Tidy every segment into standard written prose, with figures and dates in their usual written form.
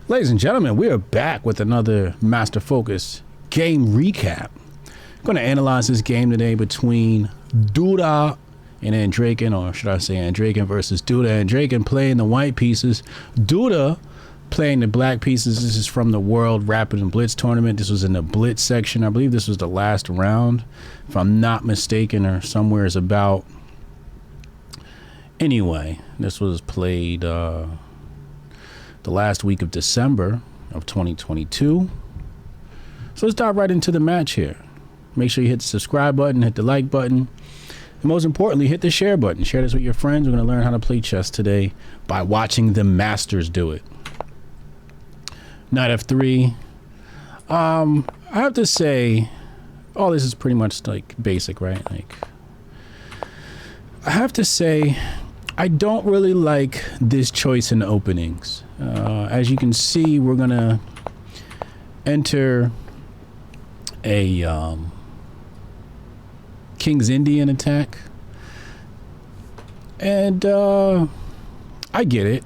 Ladies and gentlemen, we are back with another Master Focus game recap. I'm going to analyze this game today between Duda and Andreikin, or should I say Andreikin versus Duda. Andreikin playing the white pieces, Duda playing the black pieces. This is from the World Rapid Blitz tournament. This was in the Blitz section. I believe this was the last round, if I'm not mistaken, or somewhere is about. Anyway, this was played the last week of December of 2022. So let's dive right into the match here. Make sure you hit the subscribe button, hit the like button, and most importantly, hit the share button. Share this with your friends. We're going to learn how to play chess today by watching the masters do it. Knight f3. I have to say, all this is pretty much like basic, right? Like, I have to say, I don't really like this choice in openings. As you can see, we're gonna enter a King's Indian attack, and I get it.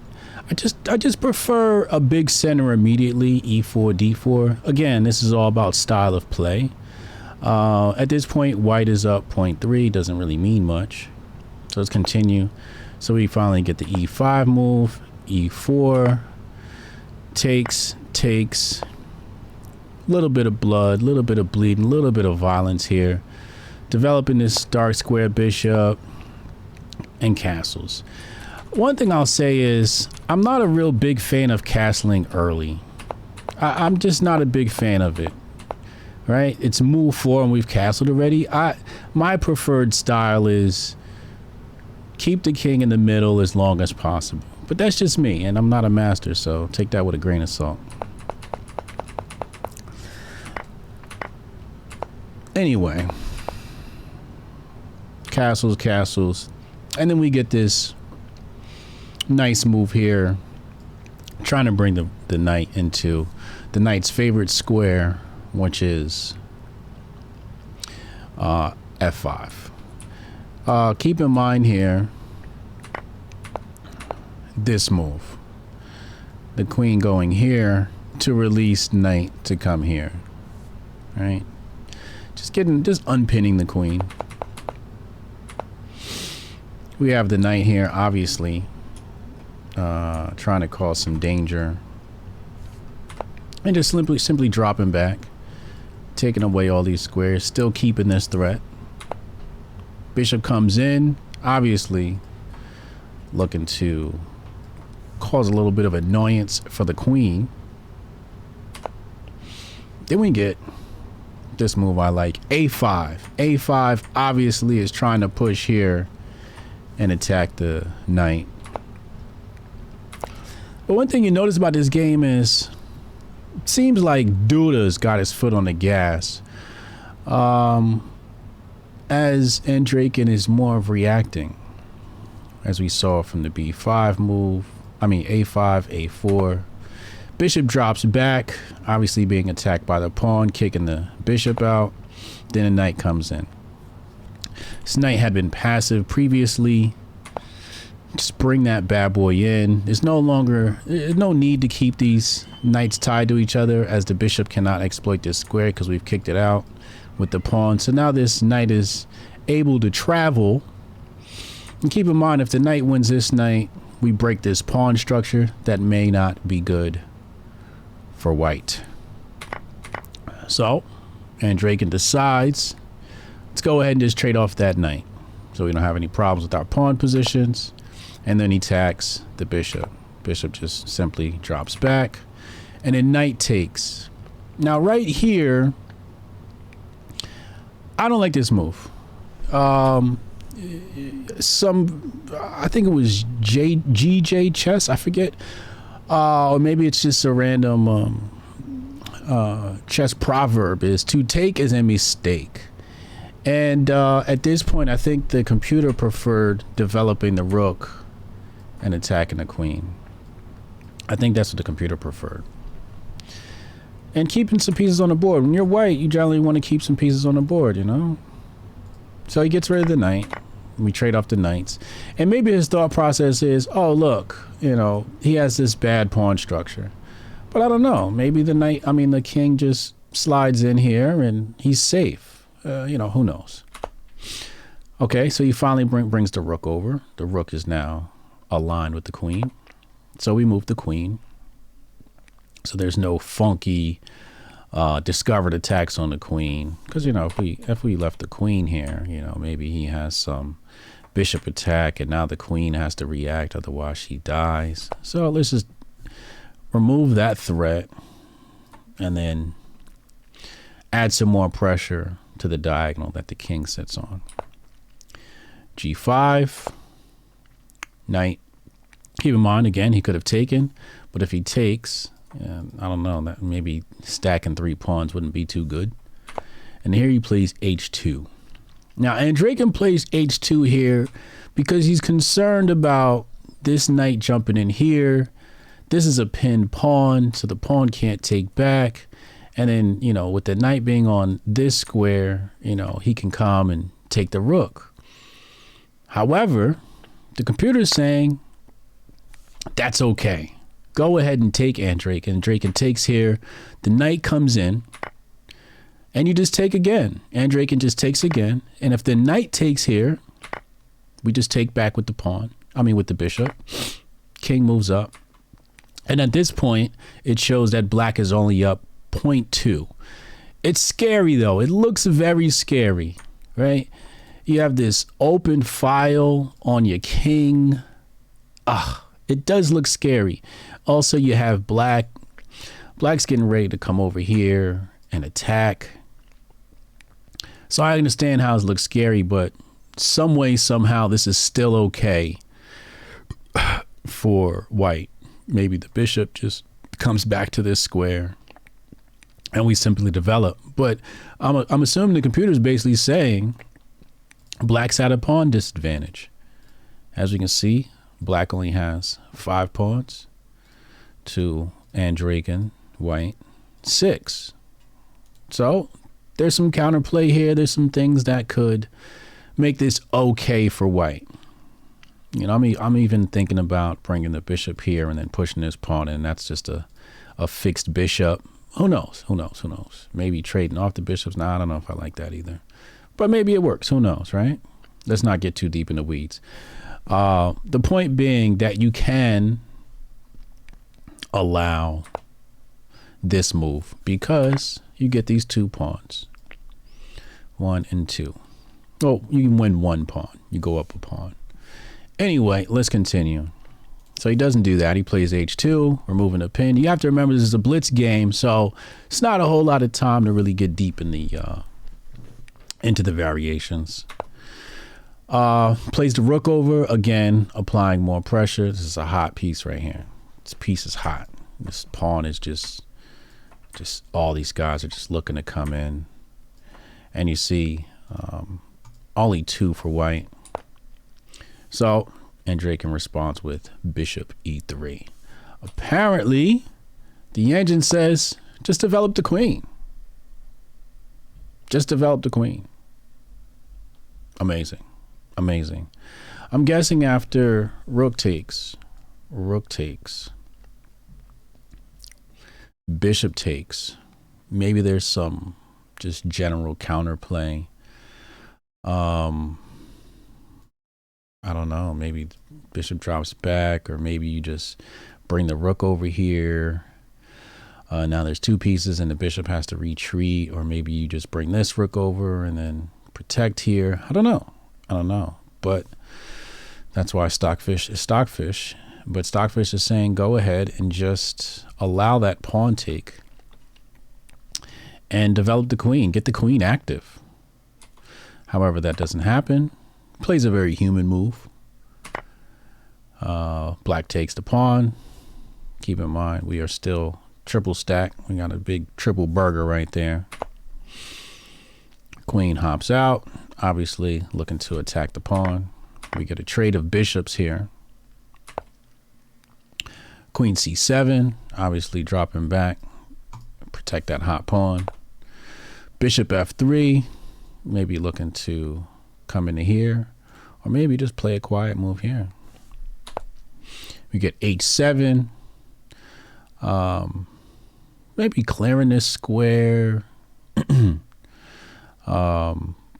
I just prefer a big center immediately. E4, D4. Again, this is all about style of play. At this point, white is up 0.3. Doesn't really mean much. So let's continue. So we finally get the E5 move, E4, takes, a little bit of blood, a little bit of bleeding, a little bit of violence here. Developing this dark square bishop and castles. One thing I'll say is I'm not a real big fan of castling early. I'm just not a big fan of it. Right? It's move 4 and we've castled already. My preferred style is keep the king in the middle as long as possible. But that's just me, and I'm not a master, so take that with a grain of salt. Anyway, castles, and then we get this nice move here, trying to bring the knight into the knight's favorite square, which is f5. Keep in mind here this move, the queen going here to release knight to come here, right? Just unpinning the queen. We have the knight here, obviously trying to cause some danger, and just simply dropping back, taking away all these squares, still keeping this threat. Bishop comes in, obviously looking to cause a little bit of annoyance for the queen. Then we get this move I like, A5. A5 obviously is trying to push here and attack the knight. But one thing you notice about this game is it seems like Duda's got his foot on the gas. As Andreikin is more of reacting, as we saw from the B5 move, A5, A4. Bishop drops back, obviously being attacked by the pawn, kicking the bishop out. Then a knight comes in. This knight had been passive previously. Just bring that bad boy in. There's no need to keep these knights tied to each other, as the bishop cannot exploit this square because we've kicked it out with the pawn. So now this knight is able to travel. And keep in mind, if the knight wins this knight, we break this pawn structure. That may not be good for white. So Andreikin decides, let's go ahead and just trade off that knight so we don't have any problems with our pawn positions. And then he attacks the bishop. Bishop just simply drops back, and then knight takes. Now right here, I don't like this move. I think it was GJ chess, I forget, or maybe it's just a random chess proverb, is to take is a mistake. And at this point, I think the computer preferred developing the rook and attacking the queen. I think that's what the computer preferred. And keeping some pieces on the board. When you're white, you generally want to keep some pieces on the board, you know? So he gets rid of the knight. We trade off the knights. And maybe his thought process is, oh, look, you know, he has this bad pawn structure. But I don't know. Maybe the king just slides in here and he's safe. Who knows? Okay, so he finally brings the rook over. The rook is now aligned with the queen. So we move the queen. So there's no funky discovered attacks on the queen. Because, if we left the queen here, maybe he has some bishop attack and now the queen has to react. Otherwise she dies. So let's just remove that threat and then add some more pressure to the diagonal that the king sits on. G5, knight. Keep in mind, again, he could have taken, but if he takes, I don't know, that maybe stacking 3 pawns wouldn't be too good. And here he plays H2. Now, Andreikin plays H2 here because he's concerned about this knight jumping in here. This is a pinned pawn, so the pawn can't take back. And then, with the knight being on this square, he can come and take the rook. However, the computer is saying that's okay. Go ahead and take Andreikin. Andreikin takes here. The knight comes in, and you just take again. Andreikin just takes again. And if the knight takes here, we just take back with the pawn. With the bishop. King moves up. And at this point, it shows that black is only up 0.2. It's scary, though. It looks very scary, right? You have this open file on your king. It does look scary. Also, you have black. Black's getting ready to come over here and attack. So I understand how it looks scary, but some way, somehow, this is still okay for white. Maybe the bishop just comes back to this square and we simply develop. But I'm assuming the computer is basically saying black's at a pawn disadvantage. As we can see, black only has 5 pawns to Andreikin, white 6. So there's some counterplay here. There's some things that could make this okay for white. I'm even thinking about bringing the bishop here and then pushing this pawn in. That's just a fixed bishop. Who knows? Maybe trading off the bishops. I don't know if I like that either. But maybe it works. Who knows, right? Let's not get too deep in the weeds. The point being that you can allow this move because you get these 2 pawns. 1 and 2. Oh, you can win 1 pawn. You go up a pawn. Anyway, let's continue. So he doesn't do that. He plays H2, removing a pin. You have to remember this is a blitz game, so it's not a whole lot of time to really get deep in the into the variations. Plays the rook over, again, applying more pressure. This is a hot piece right here. This piece is hot. This pawn is just all these guys are just looking to come in. And you see only 2 for white. So Andreikin responds with bishop e3. Apparently, the engine says, just develop the queen. Just develop the queen. Amazing. I'm guessing after rook takes, bishop takes, maybe there's some just general counterplay. I don't know, maybe bishop drops back, or maybe you just bring the rook over here. Now there's 2 pieces and the bishop has to retreat, or maybe you just bring this rook over and then protect here. I don't know, but that's why Stockfish is Stockfish. But Stockfish is saying go ahead and just allow that pawn take and develop the queen, get the queen active. However, that doesn't happen. Plays a very human move. Black takes the pawn. Keep in mind, we are still triple stack. We got a big triple burger right there. Queen hops out, obviously looking to attack the pawn. We get a trade of bishops here. Queen c7, obviously dropping back, protect that hot pawn. Bishop f3, maybe looking to come into here, or maybe just play a quiet move here. We get h7. maybe clearing this square.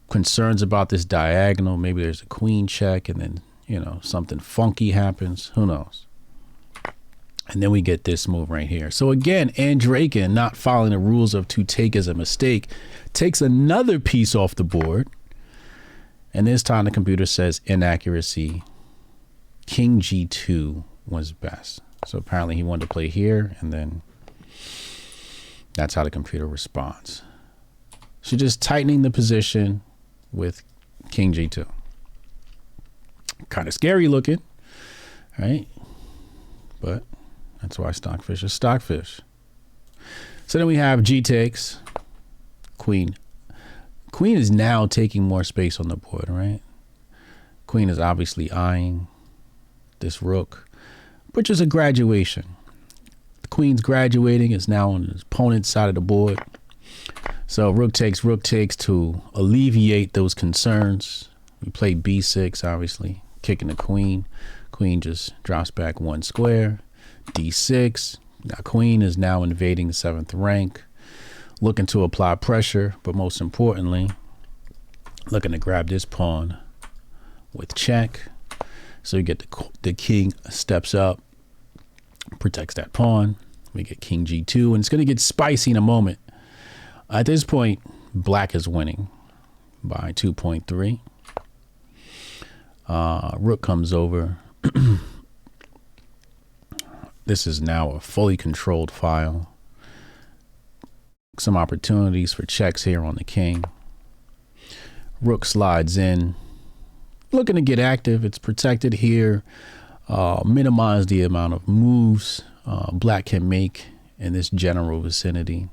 Concerns about this diagonal. Maybe there's a queen check and then, you know, something funky happens. Who knows? And then we get this move right here. So again, Andreikin, not following the rules of to take as a mistake, takes another piece off the board. And this time the computer says inaccuracy. King G2 was best. So apparently he wanted to play here, and then that's how the computer responds. So just tightening the position with King G2. Kind of scary looking, right? But that's why stockfish is stockfish. So then we have G takes, queen. Queen is now taking more space on the board, right? Queen is obviously eyeing this rook, which is a graduation. The queen's graduating, is now on the opponent's side of the board. So rook takes to alleviate those concerns. We play b6, obviously, kicking the queen. Queen just drops back one square. d6. Now queen is now invading the 7th rank, looking to apply pressure, but most importantly, looking to grab this pawn with check. So you get the king steps up, protects that pawn. We get King G2, and it's going to get spicy in a moment. At this point, black is winning by 2.3. Rook comes over. This is now a fully controlled file. Some opportunities for checks here on the king. Rook slides in, looking to get active. It's protected here. Minimize the amount of moves black can make in this general vicinity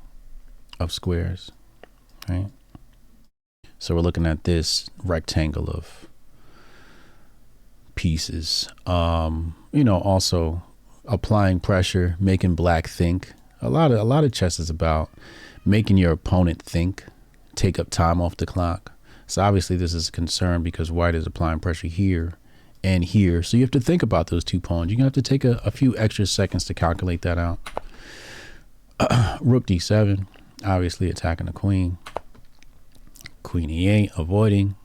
of squares, right? So we're looking at this rectangle of pieces. You know, also applying pressure, making black think. A lot of chess is about making your opponent think, take up time off the clock. So obviously this is a concern because white is applying pressure here and here. So you have to think about those two pawns. You're gonna have to take a few extra seconds to calculate that out. Rook d7, obviously attacking the queen. Queen e8, avoiding.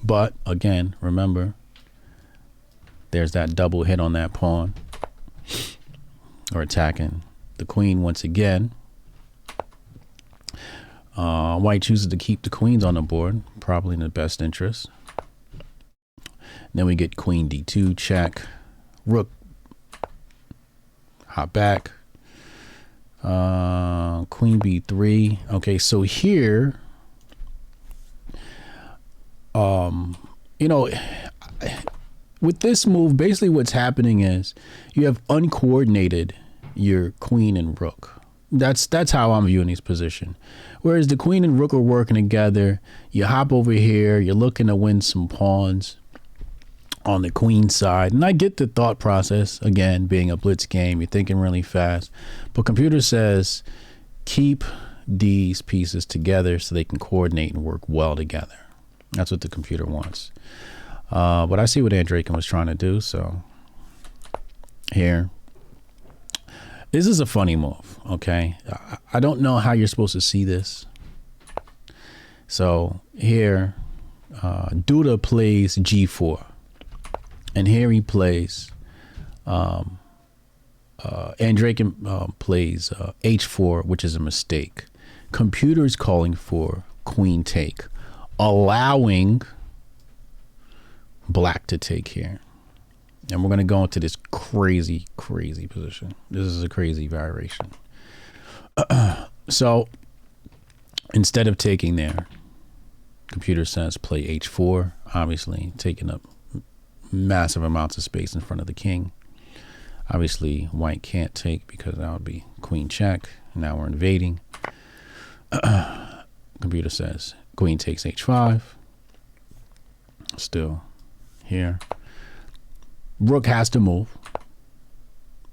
But again, remember, there's that double hit on that pawn, or attacking the queen once again. White chooses to keep the queens on the board, probably in the best interest. Then we get queen d2 check, rook hop back, queen b3. Okay, so here, you know, with this move, basically what's happening is you have uncoordinated your queen and rook. That's how I'm viewing this position. Whereas the queen and rook are working together, you hop over here, you're looking to win some pawns on the queen side. And I get the thought process, again, being a blitz game, you're thinking really fast. But computer says keep these pieces together so they can coordinate and work well together. That's what the computer wants. But I see what Andreikin was trying to do. So here, this is a funny move, okay? I don't know how you're supposed to see this. So here, Duda plays g4. And here he plays, Andreikin plays h4, which is a mistake. Computer is calling for queen take, allowing black to take here. And we're going to go into this crazy, crazy position. This is a crazy variation. So instead of taking there, computer says play h4, obviously taking up massive amounts of space in front of the king. Obviously, white can't take because that would be queen check. Now we're invading. Computer says queen takes h5. Still here. Rook has to move.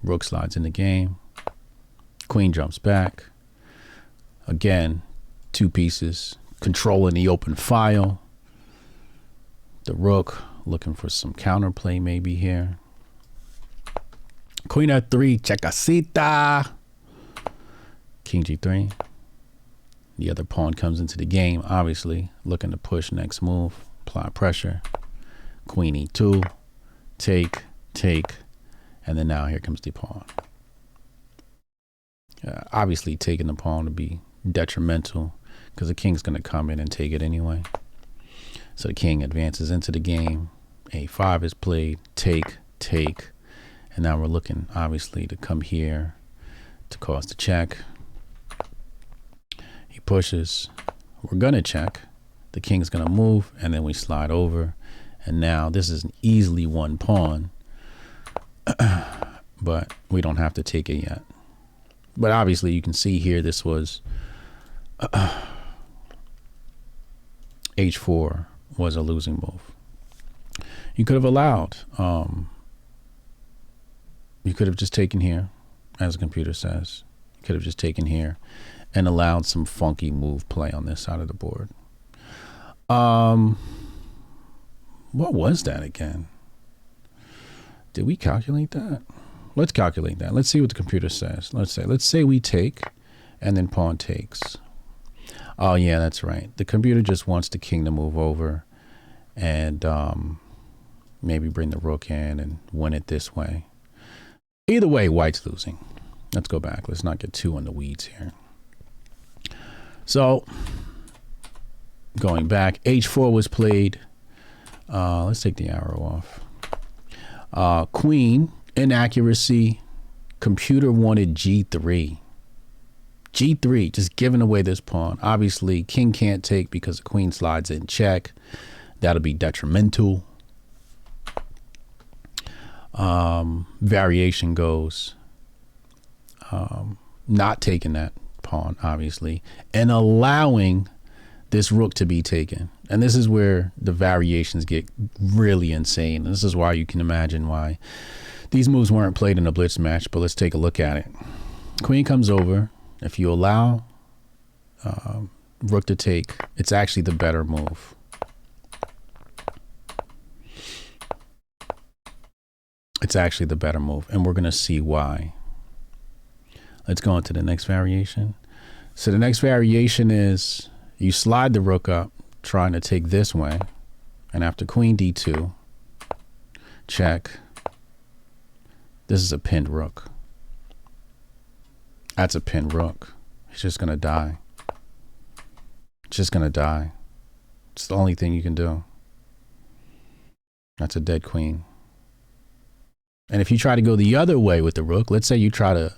Rook slides in the game. Queen jumps back. Again, two pieces controlling the open file. The rook looking for some counterplay maybe here. Queen f3, checasita. King G3. The other pawn comes into the game, obviously looking to push next move, apply pressure. Queen E2, take, and then now here comes the pawn. Obviously taking the pawn to be detrimental because the king's going to come in and take it anyway. So the king advances into the game. A5 is played, take, and now we're looking obviously to come here to cause the check. He pushes, we're gonna check, the king's gonna move, and then we slide over, and now this is an easily won pawn, but we don't have to take it yet. But obviously you can see here this was H4 was a losing move. You could have allowed, you could have just taken here, as the computer says. You could have just taken here and allowed some funky move play on this side of the board. What was that again? Did we calculate that? Let's calculate that. Let's see what the computer says. Let's say we take and then pawn takes. Oh yeah, that's right. The computer just wants the king to move over and maybe bring the rook in and win it this way. Either way, white's losing. Let's go back. Let's not get too in the weeds here. So going back, H4 was played. Let's take the arrow off. Queen, inaccuracy. Computer wanted G3. G3, just giving away this pawn. Obviously, king can't take because the queen slides in check. That'll be detrimental. Variation goes not taking that pawn, obviously, and allowing this rook to be taken. And this is where the variations get really insane. And this is why you can imagine why these moves weren't played in a blitz match, but let's take a look at it. Queen comes over. If you allow rook to take, it's actually the better move. It's actually the better move, and we're going to see why. Let's go on to the next variation. So the next variation is you slide the rook up, trying to take this way, and after queen d2, check. This is a pinned rook. That's a pinned rook. He's just going to die. Just going to die. It's the only thing you can do. That's a dead queen. And if you try to go the other way with the rook, let's say you try to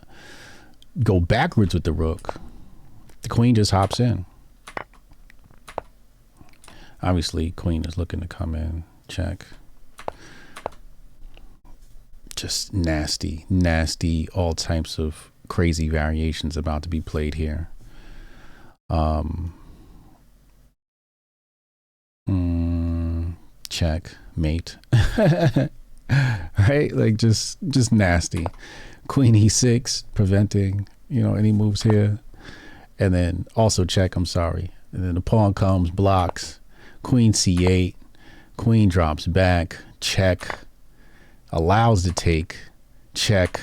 go backwards with the rook, the queen just hops in. Obviously, queen is looking to come in, check. Just nasty, all types of crazy variations about to be played here. Check, mate. Right, like just nasty. Queen e6, preventing any moves here, and then also check. I'm sorry. And then the pawn comes, blocks. Queen c8, queen drops back, check. Allows the take, check,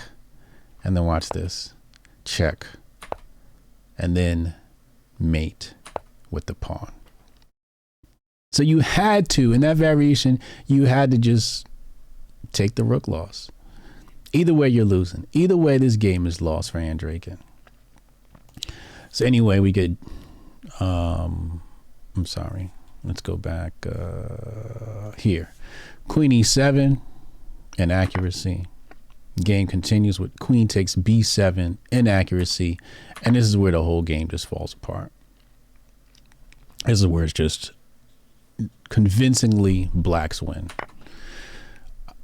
and then watch this, check, and then mate with the pawn. So you had to, in that variation, you had to just take the rook loss. Either way, you're losing. Either way, this game is lost for Andreikin. So anyway, we get, I'm sorry. Let's go back here. Queen e7, inaccuracy. Game continues with queen takes b7, inaccuracy. And this is where the whole game just falls apart. This is where it's just convincingly blacks win.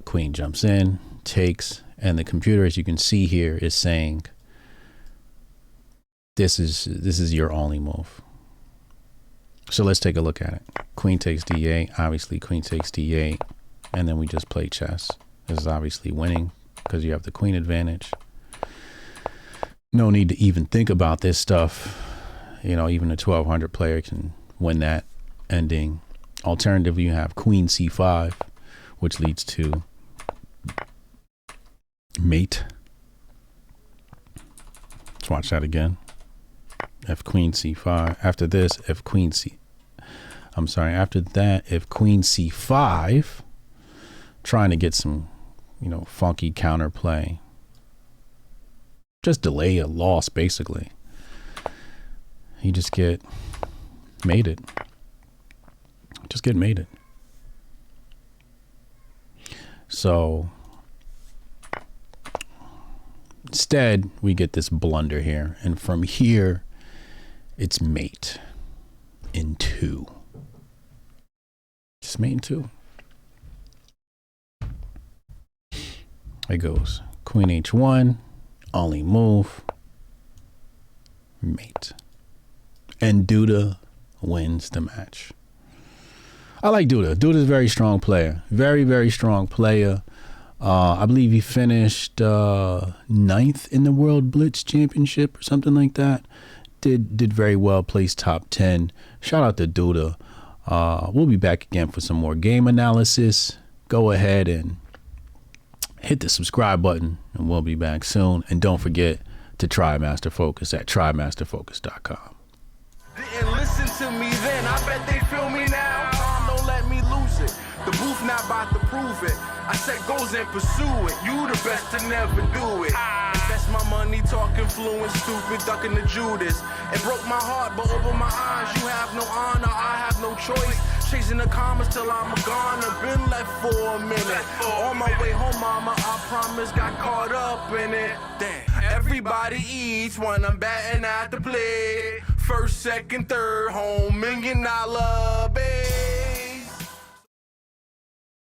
Queen jumps in, takes, and the computer, as you can see here, is saying this is your only move. So let's take a look at it. Queen takes d8, obviously queen takes d8, and then we just play chess. This is obviously winning because you have the queen advantage. No need to even think about this stuff. Even a 1200 player can win that ending. Alternatively, you have queen c5, which leads to mate. Let's watch that again. F queen c5. After this, F queen c. I'm sorry. After that, if queen c5, trying to get some, you know, funky counterplay. Just delay a loss, basically. You just get mated. Just get mated. So instead, we get this blunder here. And from here, it's mate in 2. Just mate in 2. It goes queen h1, only move, mate. And Duda wins the match. I like Duda. Duda's a very strong player. Very, very strong player. I believe he finished 9th in the World Blitz Championship or something like that. Did very well, placed top 10. Shout out to Duda. We'll be back again for some more game analysis. Go ahead and hit the subscribe button, and we'll be back soon. And don't forget to try Master Focus at trymasterfocus.com. Didn't listen to me then, I bet they feel me now. Time don't let me lose it. The booth not about to prove it. I set goals and pursue it. You the best to never do it. Invest my money talking fluent, stupid, ducking the Judas. It broke my heart, but over my eyes, you have no honor, I have no choice. Chasing the commas till I'm a goner. Been left for a minute. On my way home, mama, I promise, got caught up in it. Damn. Everybody eats when I'm batting at the plate. First, second, third, home, $1 million bet.